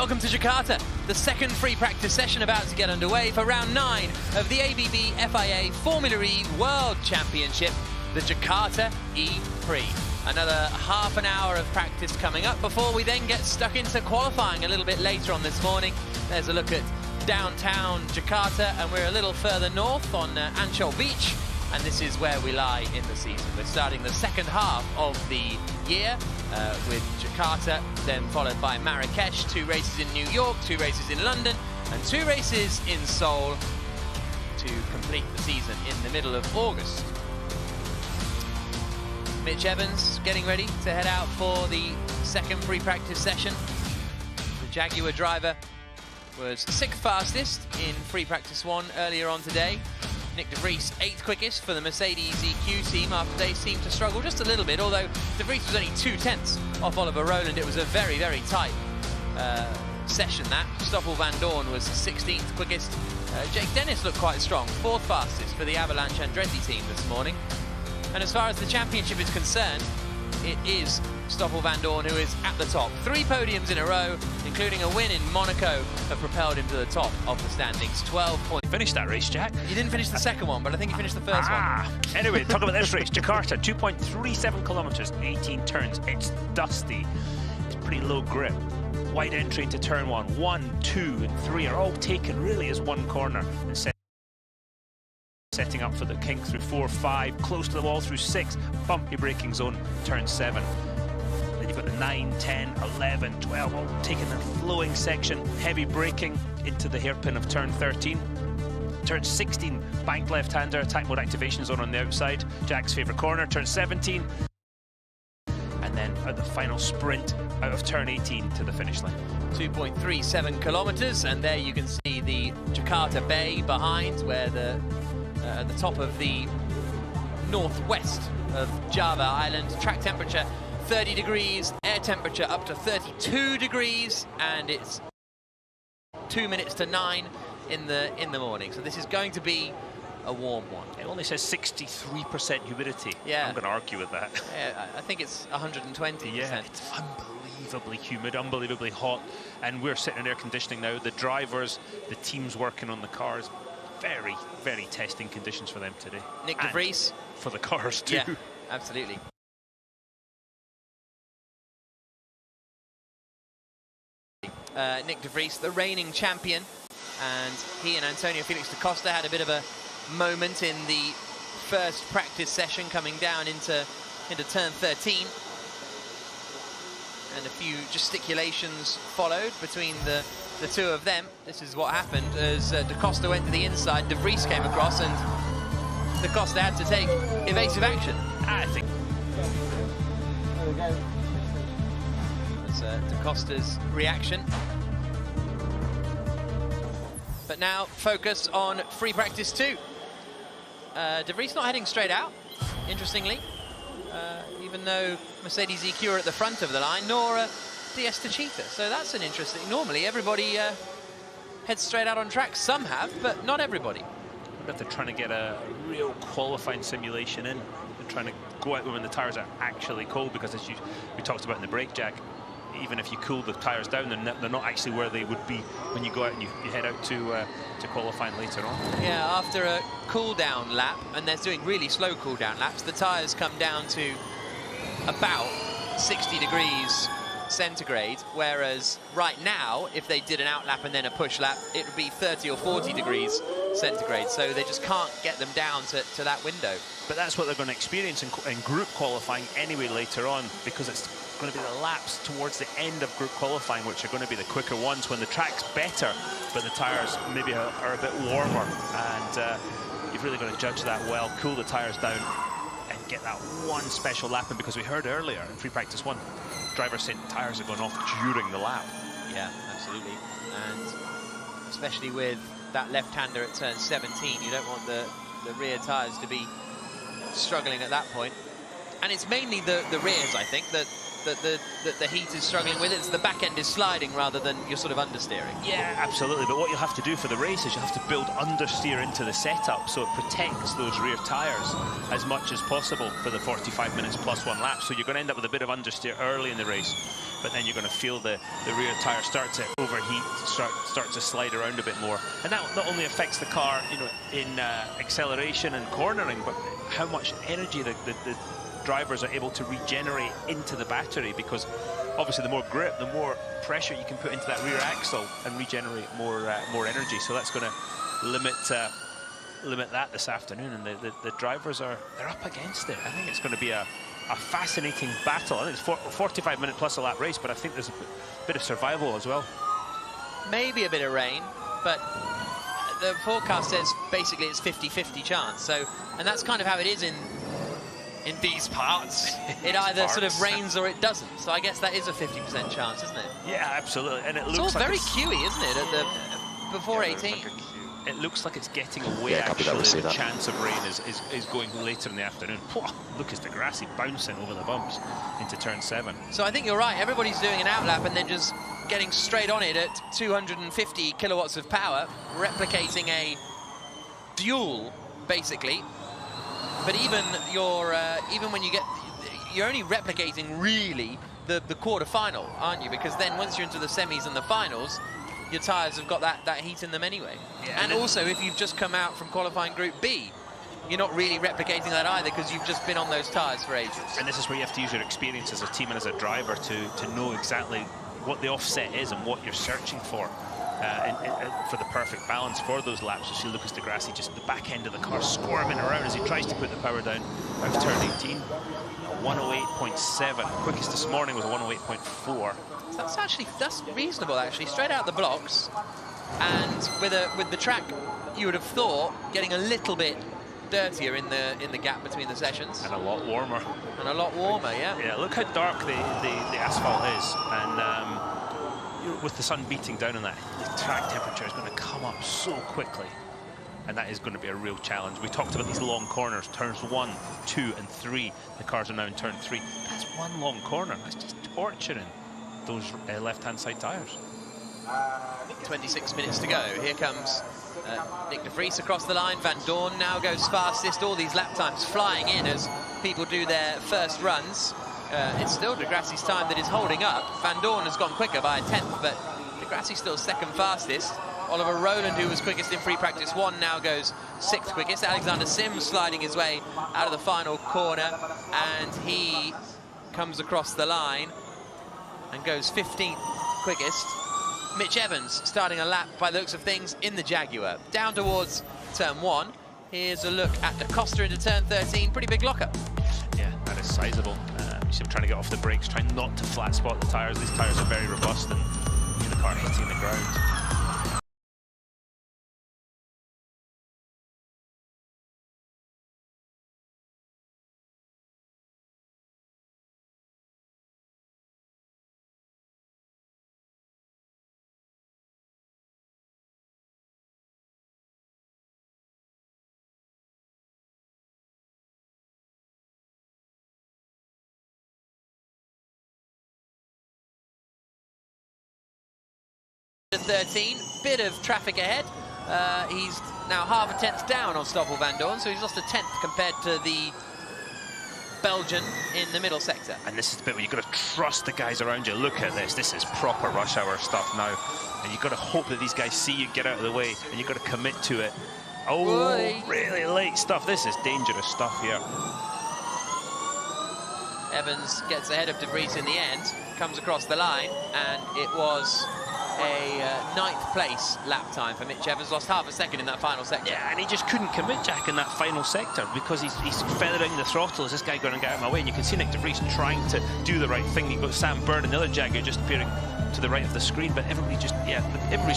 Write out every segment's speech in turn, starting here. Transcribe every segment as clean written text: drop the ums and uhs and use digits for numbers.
Welcome to Jakarta, the second free practice session about to get underway for round 9 of the ABB FIA Formula E World Championship, the Jakarta E-Prix. Another half an hour of practice coming up before we then get stuck into qualifying a little bit later on this morning. There's a look at downtown Jakarta, and we're a little further north on Ancol Beach, and this is where we lie in the season. We're starting the second half of the year with Jakarta, then followed by Marrakesh, 2 races in New York, 2 races in London, and 2 races in Seoul to complete the season in the middle of August. Mitch Evans getting ready to head out for the second free practice session. The Jaguar driver was 6th fastest in free practice 1 earlier on today. Nick de Vries 8th quickest for the Mercedes EQ team after they seemed to struggle just a little bit, although de Vries was only 2/10 off Oliver Rowland. It was a very, very tight session that. Stoffel van Dorn was 16th quickest. Jake Dennis looked quite strong, 4th fastest for the Avalanche Andretti team this morning. And as far as the championship is concerned, it is Stoffel van Dorn who is at the top. 3 podiums in a row, including a win in Monaco, have propelled him to the top of the standings. 12 points. Finished that race, Jack. You didn't finish the second one, but I think you finished the first one. Anyway, talk about this race. Jakarta, 2.37 kilometers, 18 turns. It's dusty. It's pretty low grip. Wide entry into turn 1. 1, 2, and 3 are all taken really as one corner. And setting up for the kink through 4, 5, close to the wall through 6, bumpy braking zone, turn 7. Then you've got the 9, 10, 11, 12, all taking the flowing section, heavy braking into the hairpin of turn 13. Turn 16, bank left-hander, attack mode activation zone on the outside, Jack's favourite corner, turn 17. And then at the final sprint out of turn 18 to the finish line. 2.37 kilometers, and there you can see the Jakarta Bay behind, where at the top of the northwest of Java Island. Track temperature 30 degrees, air temperature up to 32 degrees, and it's 2 minutes to 9 in the morning. So this is going to be a warm one. It only says 63% humidity. Yeah. I'm going to argue with that. Yeah, I think it's 120%. Yeah, it's unbelievably humid, unbelievably hot, and we're sitting in air conditioning now. The drivers, the teams working on the cars, very, very testing conditions for them today. Nick de Vries. For the cars too. Yeah, absolutely. Nick de Vries, the reigning champion, and he and Antonio Felix da Costa had a bit of a moment in the first practice session coming down into turn 13. And a few gesticulations followed between the two of them. This is what happened as da Costa went to the inside, de Vries came across, and da Costa had to take evasive action. I think. That's da Costa's reaction. But now focus on free practice 2. De Vries not heading straight out, interestingly. Even though Mercedes EQ are at the front of the line, nor DS Techeetah. So that's an interesting. Normally everybody heads straight out on track. Some have, but not everybody. But they're trying to get a real qualifying simulation in. They're trying to go out when the tyres are actually cold, because as we talked about in the break, Jack, even if you cool the tyres down, they're not actually where they would be when you go out and you head out to qualifying later on. Yeah, after a cool-down lap, and they're doing really slow cool-down laps, the tyres come down to about 60 degrees centigrade, whereas right now, if they did an out lap and then a push lap, it would be 30 or 40 degrees centigrade, so they just can't get them down to that window. But that's what they're going to experience in group qualifying anyway later on, because it's going to be the laps towards the end of group qualifying which are going to be the quicker ones, when the track's better but the tyres maybe are a bit warmer, and you've really got to judge that well, cool the tyres down and get that one special lap in, because we heard earlier in free practice 1, drivers saying tyres are going off during the lap. Yeah, absolutely. And especially with that left-hander at turn 17, you don't want the rear tyres to be struggling at that point. And it's mainly the rears, I think, that that the heat is struggling with. It's the back end is sliding rather than you're sort of understeering. Yeah, absolutely. But what you'll have to do for the race is you have to build understeer into the setup so it protects those rear tyres as much as possible for the 45 minutes plus 1 lap. So you're going to end up with a bit of understeer early in the race, but then you're going to feel the rear tyre start to overheat, start to slide around a bit more. And that not only affects the car, you know, in acceleration and cornering, but how much energy the drivers are able to regenerate into the battery, because obviously the more grip, the more pressure you can put into that rear axle and regenerate more energy. So that's going to limit that this afternoon, and the drivers they're up against it. I think it's going to be a fascinating battle. I think it's 45 minute plus a lap race, but I think there's a bit of survival as well. Maybe a bit of rain, but the forecast says basically it's 50-50 chance. So, and that's kind of how it is in these parts. It either sort of rains or it doesn't. So I guess that is a 50% chance, isn't it? Yeah, absolutely. And it's all very Q-y, isn't it? At the before 18. It looks like it's getting away. Actually, the chance of rain is going later in the afternoon. Lucas Di Grassi bouncing over the bumps into turn 7. So I think you're right. Everybody's doing an outlap and then just getting straight on it at 250 kilowatts of power, replicating a duel, basically. But even when you're only replicating really the quarter-final, aren't you? Because then once you're into the semis and the finals, your tyres have got that heat in them anyway. Yeah, and also, if you've just come out from qualifying Group B, you're not really replicating that either, because you've just been on those tyres for ages. And this is where you have to use your experience as a team and as a driver to know exactly what the offset is and what you're searching for the perfect balance for those laps. You see Lucas Di Grassi just the back end of the car squirming around as he tries to put the power down out of turn 18. 108.7. Quickest this morning was a 108.4. That's reasonable actually, straight out the blocks, and with the track you would have thought getting a little bit dirtier in the gap between the sessions, and a lot warmer. Yeah, look how dark the asphalt is, and with the sun beating down on that, the track temperature is going to come up so quickly, and that is going to be a real challenge. We talked about these long corners, turns 1, 2 and 3. The cars are now in turn 3. That's one long corner. That's just torturing those left-hand side tyres. 26 minutes to go. Here comes Nick de Vries across the line. Van Dorn now goes fastest. All these lap times flying in as people do their first runs. It's still de Grassi's time that is holding up. Van Dorn has gone quicker by a 10th, but de Grassi's still second fastest. Oliver Rowland, who was quickest in free practice 1, now goes 6th quickest. Alexander Sims sliding his way out of the final corner, and he comes across the line and goes 15th quickest. Mitch Evans starting a lap, by the looks of things, in the Jaguar. Down towards turn 1. Here's a look at Da Costa into turn 13. Pretty big lockup. Yeah, that is sizable. You see him trying to get off the brakes, trying not to flat spot the tyres. These tyres are very robust, and the car hitting the ground. To 13, bit of traffic ahead. He's now half a 10th down on Stoffel Van Dorn, so he's lost a 10th compared to the Belgian in the middle sector. And this is the bit where you've got to trust the guys around you. Look at this. This is proper rush hour stuff now. And you've got to hope that these guys see you get out of the way, and you've got to commit to it. Oh, boy. Really late stuff. This is dangerous stuff here. Evans gets ahead of de Vries in the end, comes across the line, and it was a 9th place lap time for Mitch Evans. Lost half a second in that final sector. Yeah, and he just couldn't commit, Jack, in that final sector because he's feathering the throttle. Is this guy going to get out of my way? And you can see Nick de Vries trying to do the right thing. You've got Sam Byrne and the other Jaguar just appearing to the right of the screen, but everybody's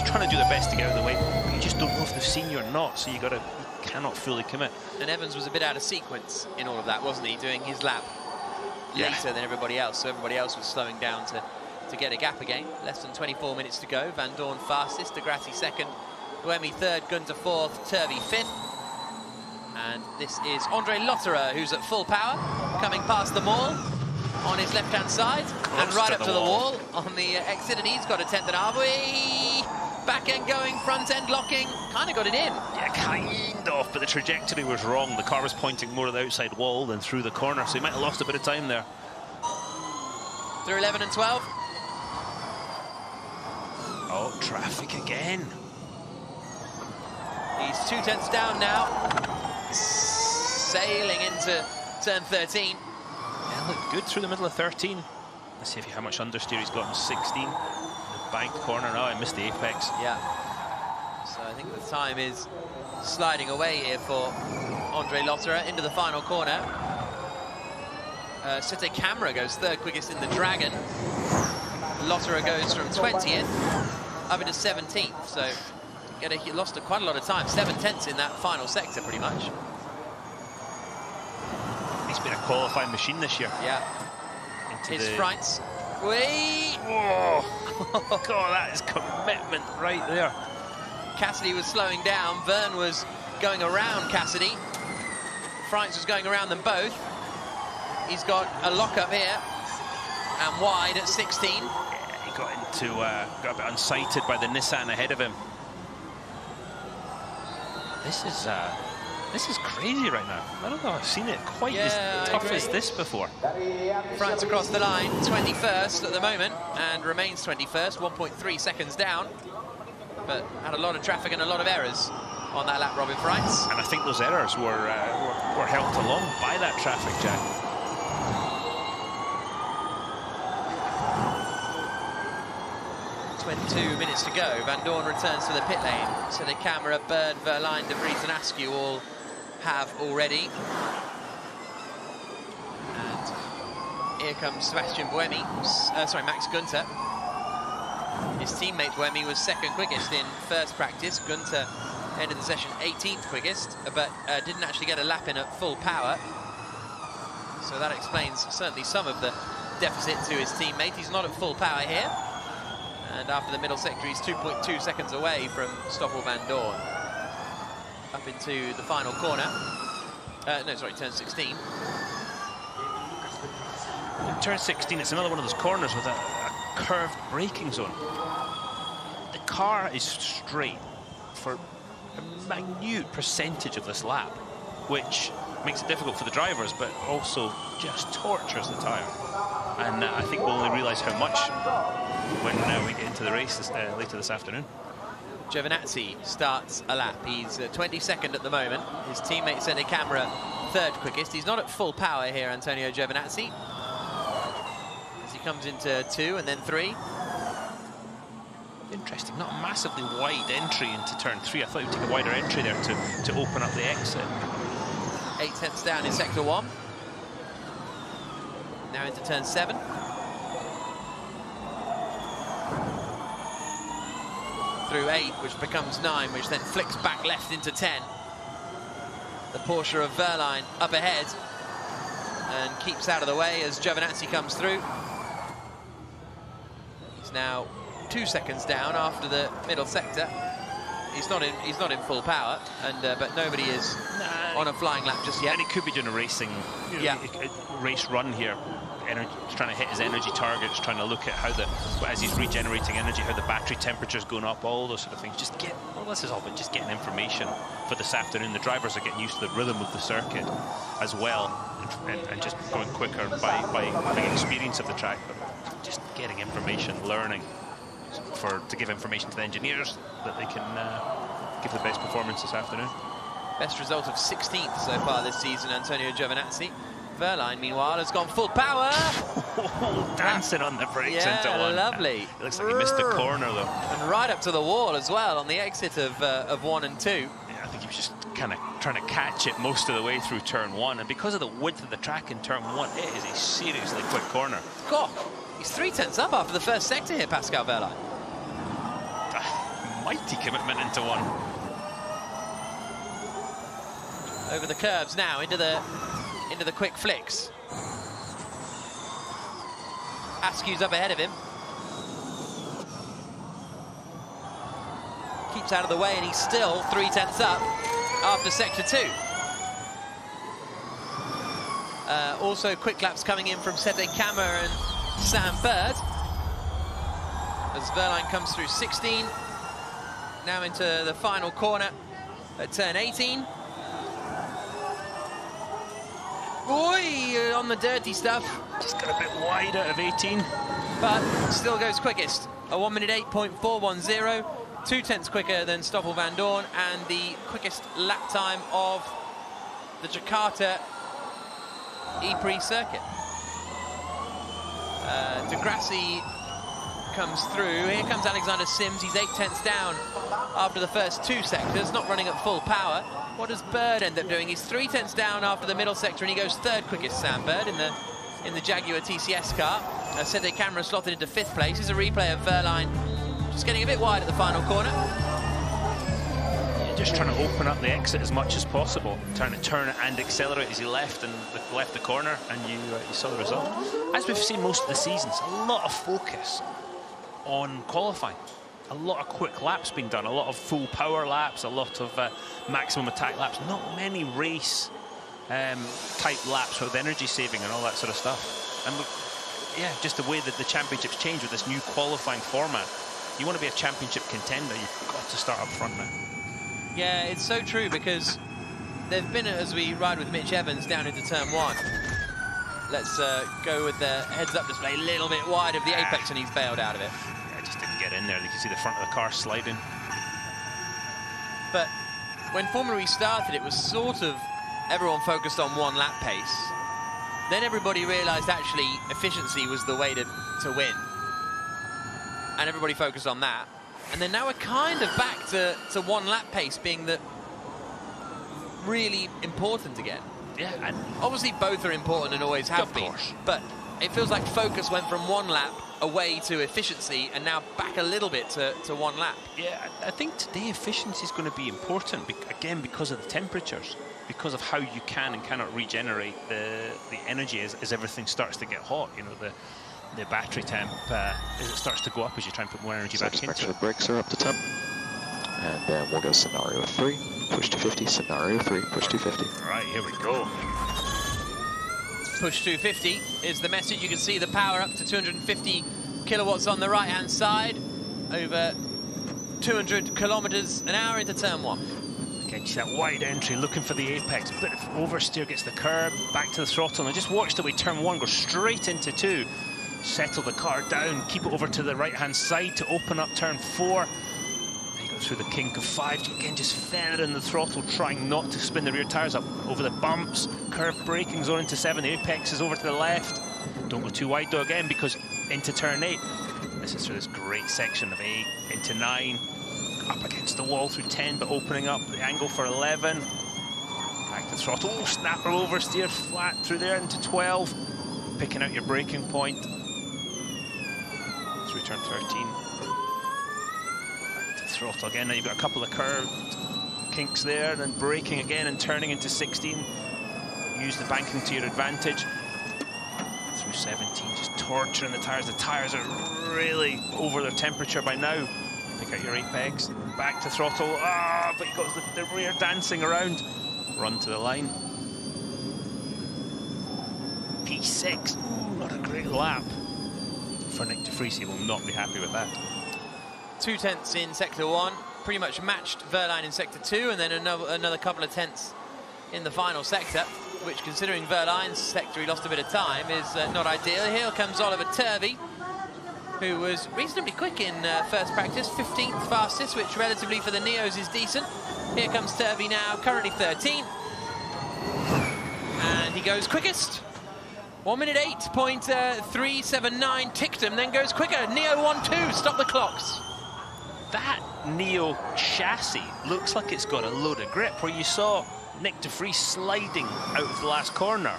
trying to do their best to get out of the way, but you just don't know if they've seen you or not, so you cannot fully commit. And Evans was a bit out of sequence in all of that, wasn't he? Doing his lap later than everybody else, so everybody else was slowing down to get a gap again. Less than 24 minutes to go. Van Dorn fastest, de Grassi second, Buemi third, Gunter fourth, Turvey fifth. And this is Andre Lotterer, who's at full power, coming past them all. on his left-hand side and right up to the wall on the exit, and he's got a 10th and a half. Back end going, front end locking, kind of got it in. Yeah, kind of, but the trajectory was wrong. The car was pointing more to the outside wall than through the corner, so he might have lost a bit of time there. Through 11 and 12. Oh, traffic again. He's 2/10 down now, sailing into turn 13. Yeah, looked good through the middle of 13. Let's see how much understeer he's got in 16. The banked corner. Oh, I missed the apex. Yeah. So I think the time is sliding away here for Andre Lotterer into the final corner. Seri Jakarta goes third quickest in the Dragon. Lotterer goes from 20th up into 17th. So he lost quite a lot of time. 7/10 in that final sector, pretty much. He's been a qualifying machine this year. Yeah. His fronts. Whee! Oh, God, that is commitment right there. Cassidy was slowing down. Verne was going around Cassidy. Frantz was going around them both. He's got a lock-up here and wide at 16. Yeah, he got a bit unsighted by the Nissan ahead of him. This is crazy right now. I don't know if I've seen it quite as tough as this before. France across the line, 21st at the moment, and remains 21st, 1.3 seconds down. But had a lot of traffic and a lot of errors on that lap, Robin France. And I think those errors were helped along by that traffic, Jack. 22 minutes to go. Van Dorn returns to the pit lane. So the camera, Bird, Verline, De Vries and Askew all have already. And here comes Sebastian Buemi, Max Günther. His teammate Buemi was second quickest in first practice. Günther ended the session 18th quickest, but didn't actually get a lap in at full power. So that explains certainly some of the deficit to his teammate. He's not at full power here. And after the middle sector, he's 2.2 seconds away from Stoffel Van Dorn. Up into the final corner. Turn 16. In turn 16, it's another one of those corners with a curved braking zone. The car is straight for a minute percentage of this lap, which makes it difficult for the drivers, but also just tortures the tyre. And I think we'll only realise how much when we get into the race later this afternoon. Giovinazzi starts a lap. He's 22nd at the moment. His teammate Seri Jakarta third quickest. He's not at full power here, Antonio Giovinazzi. As he comes into 2 and then 3. Interesting, not a massively wide entry into turn 3. I thought he would take a wider entry there to open up the exit. 8/10 down in sector 1. Now into turn 7. Through 8, which becomes 9, which then flicks back left into 10. The Porsche of Verline up ahead and keeps out of the way as Giovinazzi comes through. He's now 2 seconds down after the middle sector. He's not in full power, and but nobody is on a flying lap just yet. And he could be doing a racing, race run here. He's trying to hit his energy targets, trying to look at how as he's regenerating energy, how the battery temperature's going up, all those sort of things. This is all about just getting information for this afternoon. The drivers are getting used to the rhythm of the circuit as well, and just going quicker by having experience of the track, but just getting information, learning to give information to the engineers that they can give the best performance this afternoon. Best result of 16th so far this season, Antonio Giovinazzi. Verline, meanwhile, has gone full power. Dancing on the brakes into one. Lovely. It looks like he missed the corner, though. And right up to the wall as well on the exit of 1 and 2. Yeah, I think he was just kind of trying to catch it most of the way through turn 1. And because of the width of the track in turn 1, it is a seriously quick corner. God, he's 3/10 up after the first sector here, Pascal Verline. Mighty commitment into 1. Over the curves now into the quick flicks. Askew's up ahead of him. Keeps out of the way, and he's still 3/10 up after sector 2. Also quick laps coming in from Seri Jakarta and Sam Bird. As Verline comes through 16. Now into the final corner at turn 18. Boy, on the dirty stuff. Just got a bit wide out of 18. But still goes quickest. A 1 minute 8.410. 2/10 quicker than Stoffel van Dorn, and the quickest lap time of the Jakarta E-Prix circuit. De Grassi comes through. Here comes Alexander Sims. He's 8/10 down after the first 2 sectors, not running at full power. What does Bird end up doing? He's 3/10 down after the middle sector, and he goes 3rd quickest, Sam Bird, in the Jaguar TCS car. Seri Jakarta slotted into 5th place. Here's a replay of Verline just getting a bit wide at the final corner. Yeah, just trying to open up the exit as much as possible, trying to turn it and accelerate as he left the corner, and you saw the result. As we've seen most of the seasons, a lot of focus on qualifying. A lot of quick laps being done, a lot of full power laps, a lot of maximum attack laps, not many race type laps with energy saving and all that sort of stuff. And yeah, just the way that the championships change with this new qualifying format. You want to be a championship contender, you've got to start up front now. Yeah, it's so true, because they've been, as we ride with Mitch Evans down into turn 1. Let's go with the heads-up display a little bit wide of the apex, and he's bailed out of it. Yeah, just didn't get in there. You can see the front of the car sliding. But when Formula E started, it was sort of everyone focused on 1 lap pace. Then everybody realised actually efficiency was the way to win. And everybody focused on that. And then now we're kind of back to 1 lap pace being the really important again. Yeah, and obviously both are important and always have been. But it feels like focus went from 1 lap away to efficiency and now back a little bit to 1 lap. Yeah, I think today efficiency is going to be important, again, because of the temperatures, because of how you can and cannot regenerate the energy as everything starts to get hot. You know, the battery temp, as it starts to go up as you try and put more energy back into it. The brakes are up to temp. And then we'll go scenario 3, push 250, scenario 3, push 250. Right, here we go. Push 250 is the message. You can see the power up to 250 kilowatts on the right-hand side, over 200 kilometers an hour into turn 1. Again, just that wide entry, looking for the apex. Bit of oversteer, gets the curb, back to the throttle, and just watch the way turn 1 goes straight into 2. Settle the car down, keep it over to the right-hand side to open up turn 4. He goes through the kink of 5, again just feathering the throttle, trying not to spin the rear tyres up over the bumps. Curve braking zone into 7, the apex is over to the left. Don't go too wide though again, because into turn 8. This is through this great section of 8, into 9. Up against the wall through 10, but opening up the angle for 11. Back to throttle, oh, snapper oversteer flat through there into 12. Picking out your braking point. Through turn 13. Back to throttle again. Now you've got a couple of curved kinks there, and then braking again and turning into 16. Use the banking to your advantage. Through 17, just torturing the tyres. The tyres are really over their temperature by now. Pick out your apex. Back to throttle. Ah, but you've got the rear dancing around. Run to the line. P6. Ooh, not a great lap for Nick de Vries. He will not be happy with that. 2/10 in sector 1, pretty much matched Verline in sector 2, and then another couple of tenths in the final sector, which, considering Verline's sector he lost a bit of time, is not ideal. Here comes Oliver Turvey, who was reasonably quick in first practice, 15th fastest, which relatively for the Neos is decent. Here comes Turvey now, currently 13th, and he goes quickest. 1 minute 8.379, ticked him, then goes quicker. Neo 1-2, stop the clocks. That Neo chassis looks like it's got a load of grip, where you saw Nick de Vries sliding out of the last corner.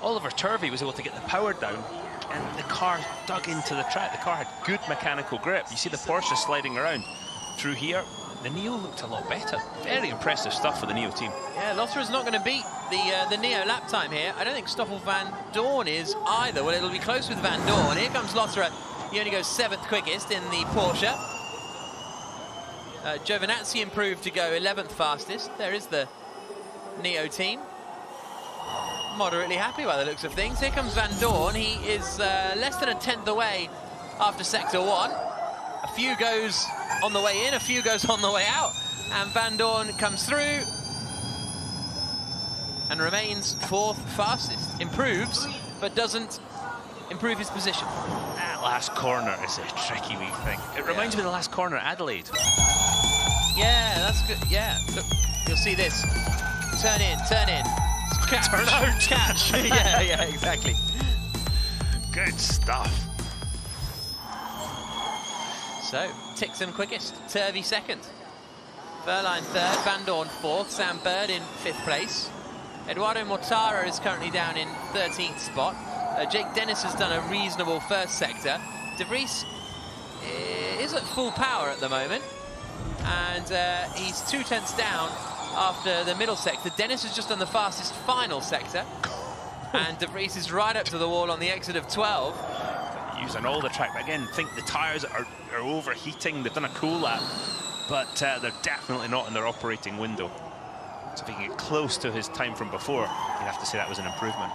Oliver Turvey was able to get the power down, and the car dug into the track. The car had good mechanical grip. You see the Porsche sliding around. Through here, the Neo looked a lot better. Very impressive stuff for the Neo team. Yeah, Lothra's not going to beat the Neo lap time here. I don't think Stoffel van Dorn is either. Well, it'll be close with van Dorn. Here comes Lothra. He only goes 7th quickest in the Porsche. Giovinazzi improved to go 11th fastest. There is the Neo team. moderately happy by the looks of things. Here comes Van Dorn. He is less than a tenth away after sector 1. A few goes on the way in, a few goes on the way out, and Van Dorn comes through and remains 4th fastest. Improves, but doesn't improve his position. That last corner is a tricky wee thing. It reminds me of the last corner at Adelaide. Yeah, that's good. Yeah, look, you'll see this. Turn in, turn in. Catch. Turn out. Catch. yeah, exactly. Good stuff. So, Tixon quickest, Turvey 2nd. Verline 3rd, Van Dorn 4th, Sam Bird in 5th place. Eduardo Mortara is currently down in 13th spot. Jake Dennis has done a reasonable first sector. De Vries is at full power at the moment, and he's 2 tenths down after the middle sector. Dennis has just done the fastest final sector, and De Vries is right up to the wall on the exit of 12. Using all the track, but again, think the tyres are overheating. They've done a cool lap, but they're definitely not in their operating window. So if he can get close to his time from before, you'd have to say that was an improvement.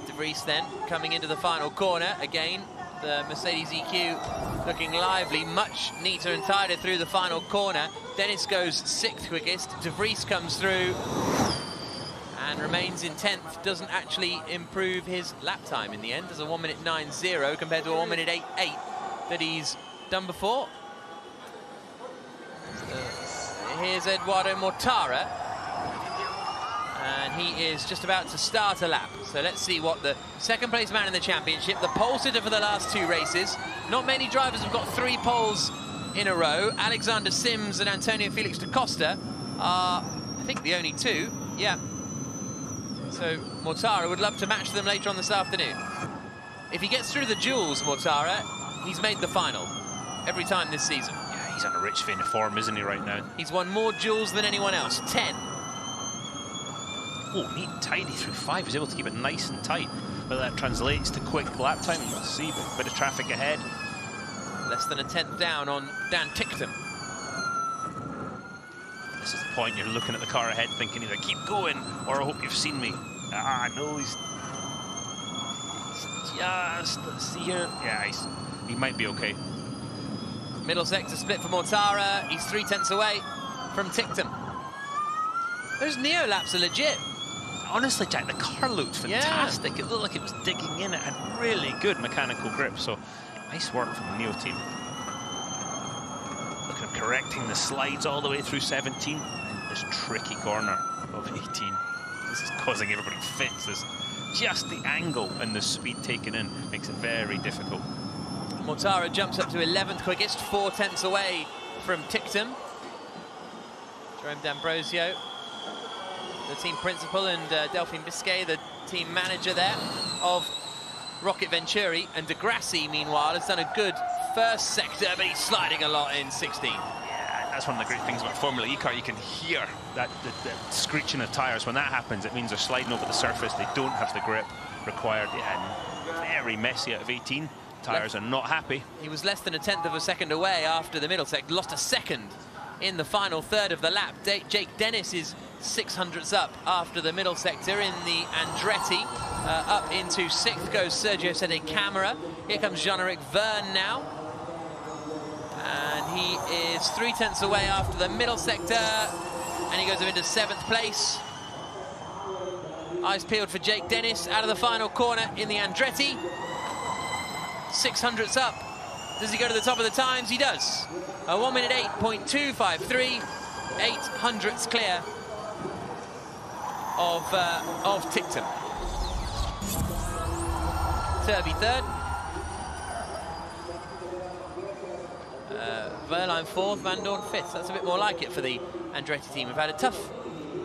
De Vries then coming into the final corner. Again, the Mercedes EQ looking lively, much neater and tighter through the final corner. Dennis goes 6th quickest. De Vries comes through and remains in 10th. Doesn't actually improve his lap time in the end. Does a 1:09.0 compared to a 1:08.8 that he's done before. Here's Eduardo Mortara, and he is just about to start a lap. So let's see what the 2nd place man in the championship, the pole sitter for the last 2 races. Not many drivers have got 3 poles in a row. Alexander Sims and Antonio Felix da Costa are, I think, the only 2. Yeah. So Mortara would love to match them later on this afternoon. If he gets through the duels, Mortara, he's made the final every time this season. Yeah, he's on a rich vein of form, isn't he, right now? He's won more duels than anyone else, 10. Oh, neat and tidy through 5. He's able to keep it nice and tight. Whether that translates to quick lap time, we'll see, but a bit of traffic ahead. Less than a tenth down on Dan Tickton. This is the point you're looking at the car ahead thinking either keep going or I hope you've seen me. No, he's just, let's see here. Yeah, he might be okay. Middle sector split for Mortara. He's 3 tenths away from Tickton. Those Neo laps are legit. Honestly, Jack, the car looked fantastic. Yeah. It looked like it was digging in. It had really good mechanical grip, so nice work from the Neo team. Looking at correcting the slides all the way through 17 and this tricky corner of 18. This is causing everybody fits. There's just the angle and the speed taken in makes it very difficult. Mortara jumps up to 11th quickest, 4 tenths away from Tickton. Jerome D'Ambrosio, the team principal, and Delphine Biscay, the team manager there of Rocket Venturi. And De Grassi, meanwhile, has done a good first sector, but he's sliding a lot in 16. Yeah, that's one of the great things about Formula E car. You can hear that the screeching of tyres. When that happens, it means they're sliding over the surface. They don't have the grip required. Yeah, very messy out of 18. Tyres are not happy. He was less than a tenth of a second away after the middle sector. Lost a second in the final third of the lap. Jake Dennis is 600ths up after the middle sector in the Andretti. Up into 6th goes Sergio Sede Camara. Here comes Jean-Eric Verne now. And he is 3 tenths away after the middle sector. And he goes up into 7th place. Eyes peeled for Jake Dennis out of the final corner in the Andretti. 600ths up. Does he go to the top of the times? He does. A 1:08.253. 800ths clear of Tickton. Turvey 3rd. Verline 4th, Van Dorn 5th. That's a bit more like it for the Andretti team. We've had a tough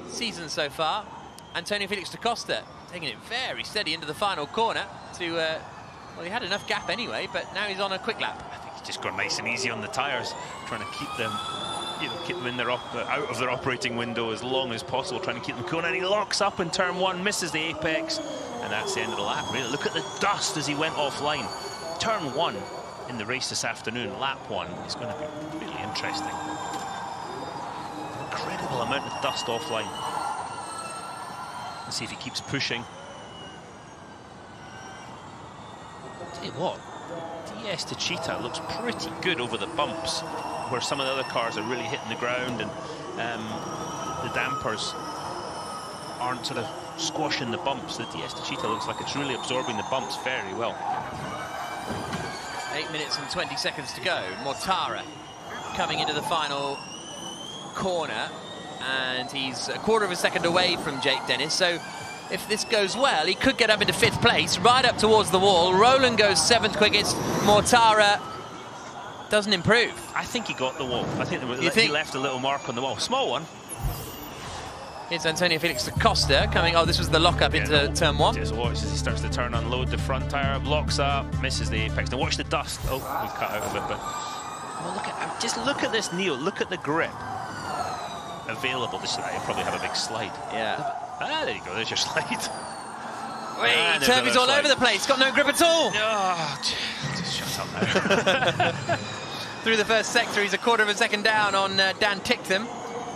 season so far. Antonio Felix da Costa taking it very steady into the final corner to, well, he had enough gap anyway, but now he's on a quick lap. I think he's just gone nice and easy on the tyres, trying to keep them, keep them in their out of their operating window as long as possible, trying to keep them cool. And he locks up in turn 1, misses the apex, and that's the end of the lap. Really, look at the dust as he went offline. Turn 1 in the race this afternoon, lap 1, is going to be really interesting. Incredible amount of dust offline. Let's see if he keeps pushing. Tell you what, DS to Cheetah looks pretty good over the bumps, where some of the other cars are really hitting the ground, and the dampers aren't sort of squashing the bumps. The DS to Cheetah looks like it's really absorbing the bumps very well. 8 minutes and 20 seconds to go. Mortara coming into the final corner, and he's a quarter of a second away from Jake Dennis. So if this goes well, he could get up into 5th place, right up towards the wall. Roland goes 7th quickest. Mortara doesn't improve. I think he got the wall. I think he left a little mark on the wall. Small one. Here's Antonio Felix da Costa coming. Oh, this was the lock-up into turn 1. Just watch as he starts to turn, unload the front tyre, locks up, misses the apex. Now watch the dust. Oh, we cut out of it, but oh, just look at this, Neil. Look at the grip available. This I probably have a big slide. Yeah. Ah, there you go. There's your slide. Wait, Turby's all over the place. Got no grip at all. Oh, just shut up now. Through the first sector, he's a quarter of a second down on Dan Tictum.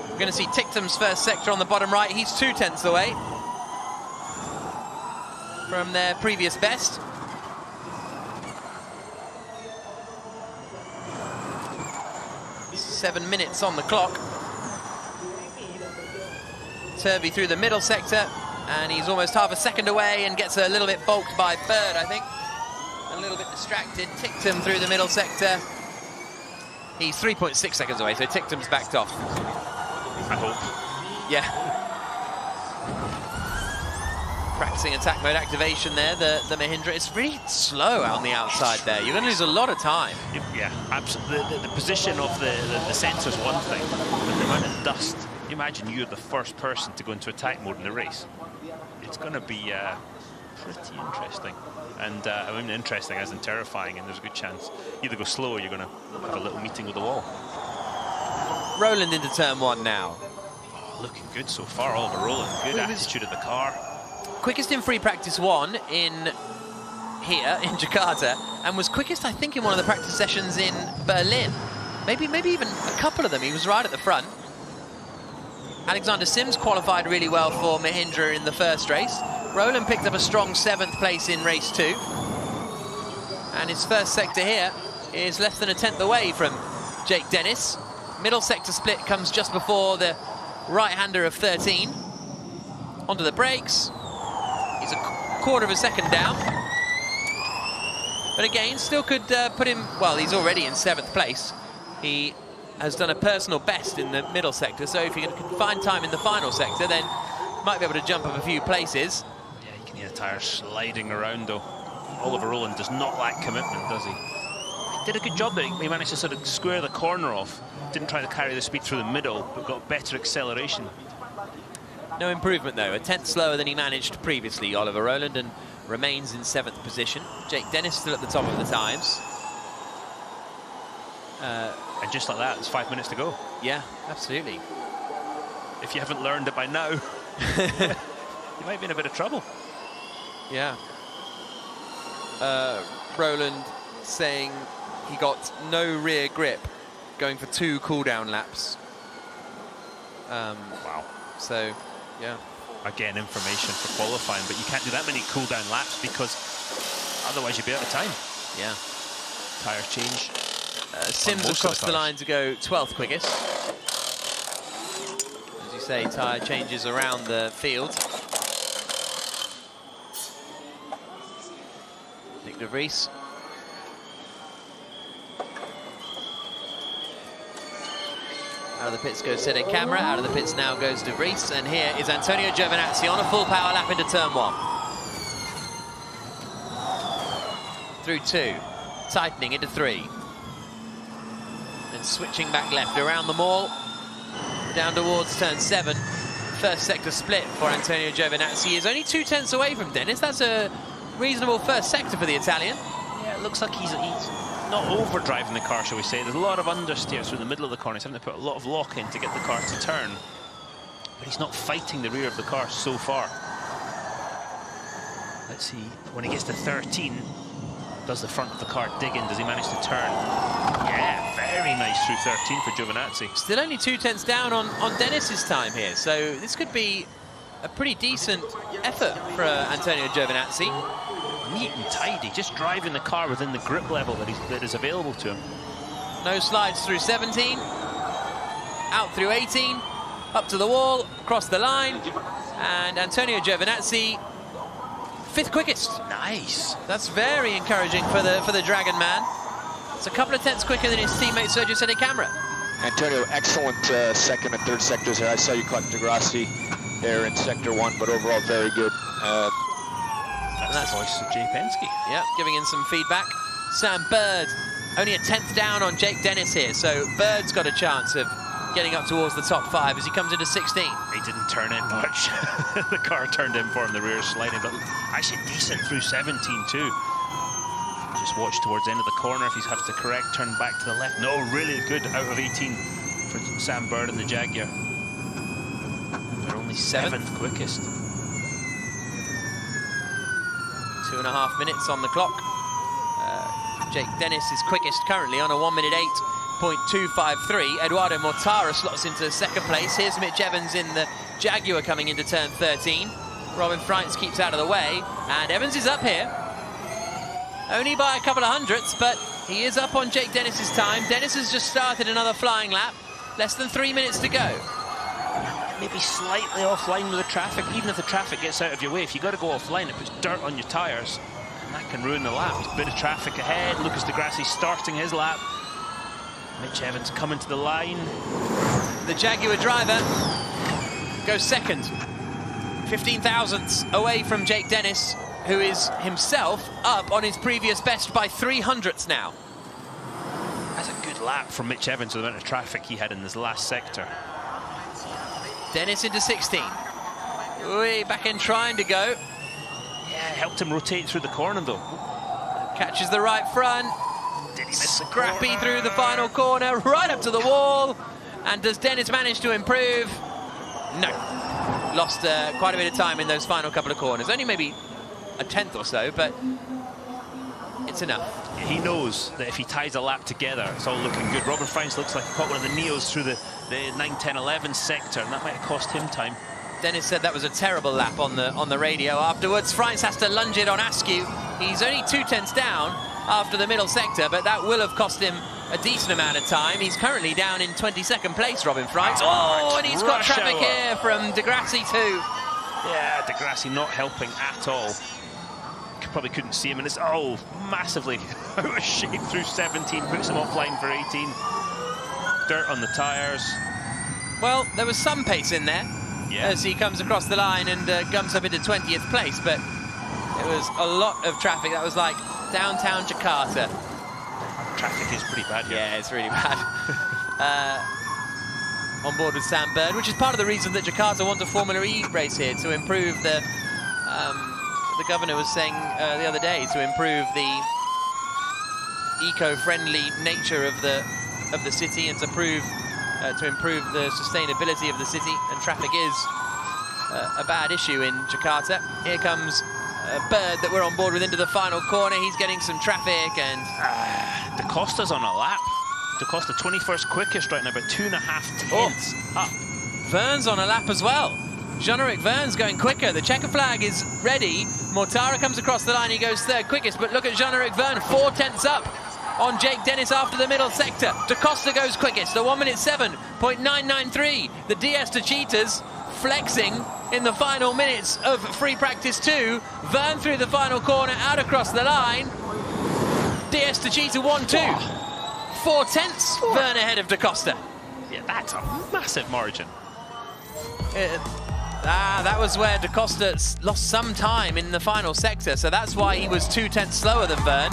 We're going to see Tictum's first sector on the bottom right. He's 2/10 away from their previous best. Seven minutes on the clock. Turby through the middle sector, and he's almost half a second away and gets a little bit balked by Bird, I think. A little bit distracted. Tictum through the middle sector. He's 3.6 seconds away, so Tictum's backed off. I hope. Yeah. Practicing attack mode activation there, the Mahindra. It's really slow out on the outside there. You're going to lose a lot of time. Yeah, absolutely. The position of the sensor's one thing, but the amount of dust. You imagine you're the first person to go into attack mode in the race. It's going to be pretty interesting. And I mean, interesting as in terrifying, and there's a good chance you either go slow or you're going to have a little meeting with the wall. Roland into turn 1 now. Oh, looking good so far, Oliver Roland. Good attitude of the car. Quickest in free practice 1 in here in Jakarta, and was quickest, I think, in one of the practice sessions in Berlin. Maybe even a couple of them. He was right at the front. Alexander Sims qualified really well for Mahindra in the first race. Roland picked up a strong 7th place in race 2. And his first sector here is less than a 10th away from Jake Dennis. Middle sector split comes just before the right-hander of 13. Onto the brakes. He's a quarter of a second down. But again, still could put him... Well, he's already in 7th place. He has done a personal best in the middle sector, so if he can find time in the final sector, then might be able to jump up a few places. Yeah, you can hear the tyres sliding around, though. Oliver Roland does not lack commitment, does he? He did a good job there. He managed to sort of square the corner off. Didn't try to carry the speed through the middle, but got better acceleration. No improvement, though. A 10th slower than he managed previously, Oliver Roland, and remains in 7th position. Jake Dennis still at the top of the times. And just like that, it's 5 minutes to go. Yeah, absolutely. If you haven't learned it by now, you might be in a bit of trouble. Yeah. Roland saying he got no rear grip, going for 2 cool-down laps. Wow. So, yeah. Again, information for qualifying, but you can't do that many cool-down laps because otherwise you'd be out of time. Yeah. Tyre change. Sims across the line to go 12th quickest. As you say, tyre changes around the field. Nick de Vries. Out of the pits goes Sede Camera, out of the pits now goes de Vries, and here is Antonio Giovinazzi on a full power lap into turn 1. Through 2, tightening into 3. And switching back left around the mall, down towards turn 7. First sector split for Antonio Giovinazzi. He is only 2/10 away from Dennis. That's a reasonable first sector for the Italian. Yeah, it looks like he's not overdriving the car, shall we say. There's a lot of understeer through the middle of the corner. He's having to put a lot of lock in to get the car to turn. But he's not fighting the rear of the car so far. Let's see, when he gets to 13, does the front of the car dig in? Does he manage to turn? Yeah, very nice through 13 for Giovinazzi. Still only 2/10 down on Dennis's time here, so this could be a pretty decent effort for Antonio Giovinazzi. Neat and tidy, just driving the car within the grip level that is available to him. No slides through 17, out through 18, up to the wall, across the line, and Antonio Giovinazzi, 5th quickest. Nice. That's very encouraging for the Dragon man. It's a couple of tenths quicker than his teammate Sergio Seri Jakarta. Antonio, excellent second and third sectors here. I saw you cut Degrassi there in sector 1, but overall very good. That's the voice of Jay Penske. Yep, giving in some feedback. Sam Bird, only a 10th down on Jake Dennis here, so Bird's got a chance of getting up towards the top 5 as he comes into 16. He didn't turn in much. The car turned in for him, the rear sliding, but actually decent through 17 too. Just watch towards the end of the corner if he has to correct, turn back to the left. No, really good out of 18 for Sam Bird and the Jaguar. They're only 7th quickest. 2.5 minutes on the clock. Jake Dennis is quickest currently on a 1 minute 8.253. Eduardo Mortara slots into 2nd place. Here's Mitch Evans in the Jaguar coming into turn 13. Robin Freitz keeps out of the way, and Evans is up here. Only by a couple of hundredths, but he is up on Jake Dennis's time. Dennis has just started another flying lap. Less than 3 minutes to go. Maybe slightly offline with the traffic, even if the traffic gets out of your way. If you got to go offline, it puts dirt on your tyres, and that can ruin the lap. There's a bit of traffic ahead. Lucas Di Grassi starting his lap. Mitch Evans coming to the line. The Jaguar driver goes 2nd. 15 thousandths away from Jake Dennis, who is himself up on his previous best by 300ths now. That's a good lap from Mitch Evans with the amount of traffic he had in this last sector. Dennis into 16. Way back in trying to go. Yeah, helped him rotate through the corner though. Catches the right front. Did he miss the Scrappy corner? through the final corner, right up to the wall. And does Dennis manage to improve? No. Lost quite a bit of time in those final couple of corners. Only maybe a 10th or so, but it's enough. Yeah, he knows that if he ties a lap together, it's all looking good. Robin Freitz looks like he caught one of the Neos through the 9, 10, 11 sector, and that might have cost him time. Dennis said that was a terrible lap on the radio afterwards. Freitz has to lunge it on Askew. He's only 2 tenths down after the middle sector, but that will have cost him a decent amount of time. He's currently down in 22nd place, Robin Freitz. Oh, and he's got traffic here from Di Grassi too. Yeah, Di Grassi not helping at all. Probably couldn't see him, and it's massively out of shape through 17, puts him offline for 18. Dirt on the tyres. Well, there was some pace in there as he comes across the line and gums up into 20th place, but it was a lot of traffic. That was like downtown Jakarta. Traffic is pretty bad here. Yeah, it's really bad. On board with Sam Bird, which is part of the reason that Jakarta want a Formula E race here, to improve the governor was saying the other day, to improve the eco-friendly nature of the city and to improve the sustainability of the city. And traffic is a bad issue in Jakarta. Here comes Bird that we're on board with into the final corner. He's getting some traffic, and Da Costa's on a lap. Da Costa 21st quickest right now, about 2.5 tenths up. Verne's on a lap as well. Jean-Eric Verne's going quicker. The checker flag is ready. Mortara comes across the line. He goes 3rd quickest, but look at Jean-Eric Verne, 4 tenths up on Jake Dennis after the middle sector. Da Costa goes quickest, a 1 minute 7.993. The DS to Cheetahs flexing in the final minutes of free practice 2. Verne through the final corner, out across the line. DS to Cheetah 1-2. 4 tenths, Verne ahead of Da Costa. Yeah, that's a massive margin. That was where Da Costa lost some time in the final sector, so that's why he was 2 tenths slower than Verne.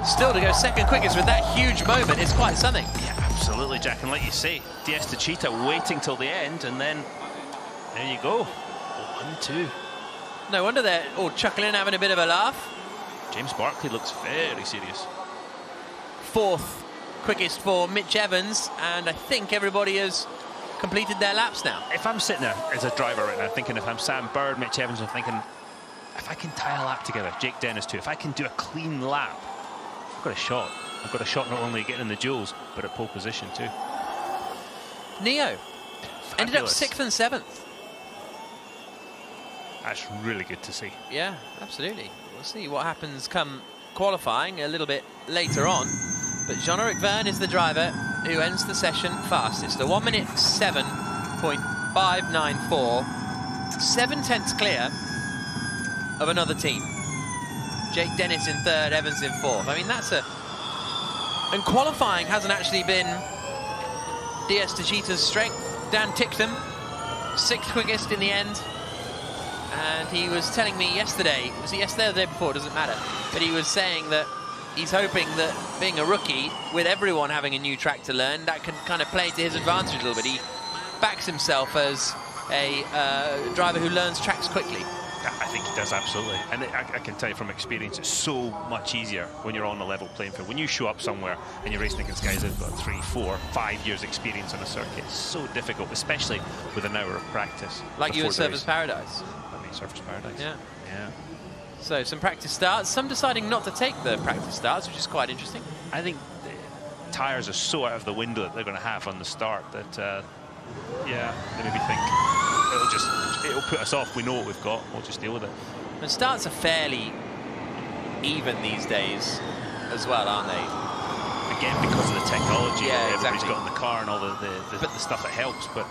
Still, to go 2nd quickest with that huge moment is quite something. Yeah, absolutely, Jack, and like you say, DS to Cheetah waiting till the end, and then there you go, 1-2. No wonder they're all chuckling, having a bit of a laugh. James Barkley looks very serious. 4th quickest for Mitch Evans, and I think everybody has completed their laps now. If I'm sitting there as a driver right now thinking, if I'm Sam Bird, Mitch Evans, I'm thinking, if I can tie a lap together, Jake Dennis too, if I can do a clean lap, I've got a shot. I've got a shot not only at getting the duels, but at pole position too. Neo ended up Fabulous. 6th and 7th. That's really good to see. Yeah, absolutely. We'll see what happens come qualifying a little bit later on. But Jean-Eric Verne is the driver who ends the session fastest. A 1 minute 7.594, 7/10 clear of another team. Jake Dennis in third, Evans in fourth. I mean, that's a... And qualifying hasn't actually been DS Techeetah's strength. Dan Ticktham, 6th quickest in the end. And he was telling me yesterday, was it yesterday or the day before, doesn't matter, but he was saying that he's hoping that being a rookie, with everyone having a new track to learn, that can kind of play to his advantage a little bit. He backs himself as a driver who learns tracks quickly. I think he does, absolutely. And I can tell you from experience, it's so much easier when you're on a level playing field. When you show up somewhere and you're racing against guys who've got 3, 4, 5 years experience on a circuit, it's so difficult, especially with an hour of practice. Like you at Surfers Paradise. I mean, Surfers Paradise. Yeah. Yeah. So some practice starts, some deciding not to take the practice starts, which is quite interesting. I think the tyres are so out of the window that they're going to have on the start that, yeah, they maybe think it'll put us off. We know what we've got. We'll just deal with it. And starts are fairly even these days as well, aren't they? Again, because of the technology Yeah, that everybody's exactly. got in the car and all the stuff that helps. But